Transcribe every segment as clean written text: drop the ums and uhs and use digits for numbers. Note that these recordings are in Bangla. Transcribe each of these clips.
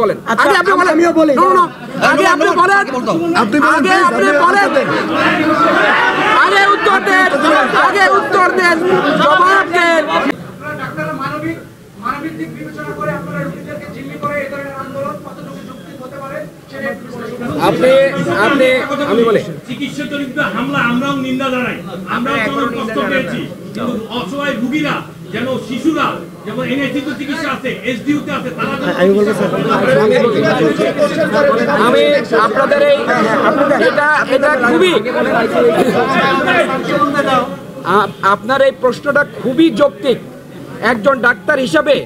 বলেন, আগে আপনি বলেন, আমিও বলি, আগে আপনি বলেন, আগে আপনি বলেন, আগে উত্তর দেন, আগে উত্তর দেন, জবাব দেন। মানবিক দিক বিবেচনা করে আপনারা রোগীদেরকে জিম্মি করে এই ধরনের আন্দোলন কতটুকু যৌক্তিক হতে পারে সেটা আমি বলি। চিকিৎসাজনিত হামলা আমরাও নিন্দা জানাই, আমরাও কোনো কষ্ট পেয়েছি, কিন্তু অসহায় রোগীরা যেন শিশুরা যেমন এনএসিতে চিকিৎসা আছে, এসডিইউতে আছে, তারা আমি আপনাদের এই এটা খুবই আপনার এই প্রশ্নটা খুবই যৌক্তিক। একজন ডাক্তার হিসাবে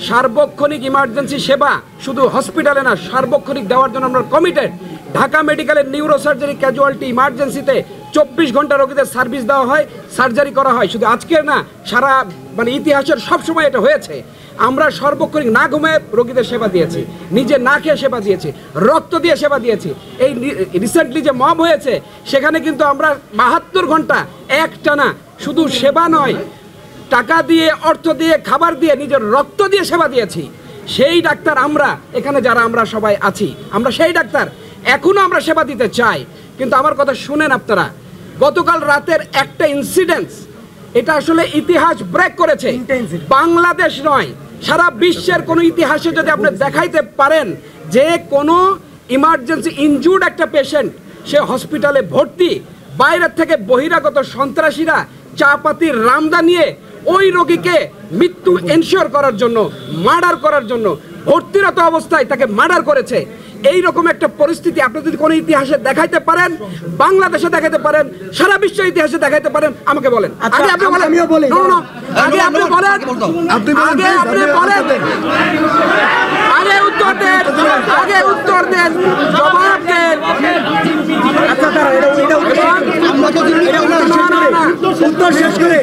সার্বক্ষণিক ইমার্জেন্সি সেবা শুধু হসপিটালে না, সার্বক্ষণিক দেওয়ার জন্য আমরা কমিটেড। ঢাকা মেডিকেলের নিউরোসার্জারি ক্যাজুয়ালিটি ইমার্জেন্সিতে 24 ঘন্টা রোগীদের সার্ভিস দেওয়া হয়, সার্জারি করা হয়। শুধু আজকের না, সারা ইতিহাসের সবসময় এটা হয়েছে। আমরা সর্বক্ষণিক না ঘুমিয়ে রোগীদের সেবা দিয়েছি, নিজে না খেয়ে সেবা দিয়েছি, রক্ত দিয়ে সেবা দিয়েছি। এই রিসেন্টলি যে মব হয়েছে সেখানে কিন্তু আমরা 72 ঘন্টা একটানা শুধু সেবা নয়, টাকা দিয়ে, অর্থ দিয়ে, খাবার দিয়ে, নিজের রক্ত দিয়ে সেবা দিয়েছি। সেই ডাক্তার আমরা এখানে যারা আমরা সবাই আছি, আমরা সেই ডাক্তার। এখনো আমরা সেবা দিতে চাই, কিন্তু আমার কথা শুনেন আপনারা। গতকাল রাতের একটা ইনসিডেন্স, এটা আসলে ইতিহাস ব্রেক করেছে। বাংলাদেশ নয়, সারা বিশ্বের কোনো ইতিহাসে যদি আপনি দেখাইতে পারেন যে কোনো ইমার্জেন্সি ইনজুর্ড একটা পেশেন্ট, সে হসপিটালে ভর্তি, বাইরের থেকে বহিরাগত সন্ত্রাসীরা চাপাতির রামদা নিয়ে ওই রোগীকে মৃত্যু এনশিওর করার জন্য, মার্ডার করার জন্য, ভর্তিরত অবস্থায় তাকে মার্ডার করেছে। এই রকম একটা পরিস্থিতি আপনি যদি কোনো ইতিহাসে দেখাইতে পারেন, বাংলাদেশে দেখাইতে পারেন, সারা বিশ্ব ইতিহাসে দেখাইতে পারেন, আমাকে বলেন। আগে আপনি বলেন, আমিও বলি, আগে আপনি বলেন, আগে আপনি বলেন, আগে উত্তর দেন, আগে উত্তর দেন, জবাব দেন। উত্তর শেষ করে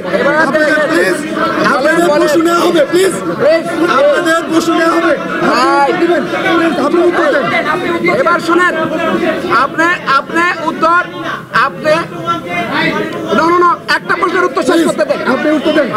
এবার শুনেন, আপনি উত্তর, আপনি একটা প্রশ্নের উত্তর শেষ করতে দেন, আপনি উত্তর দেন।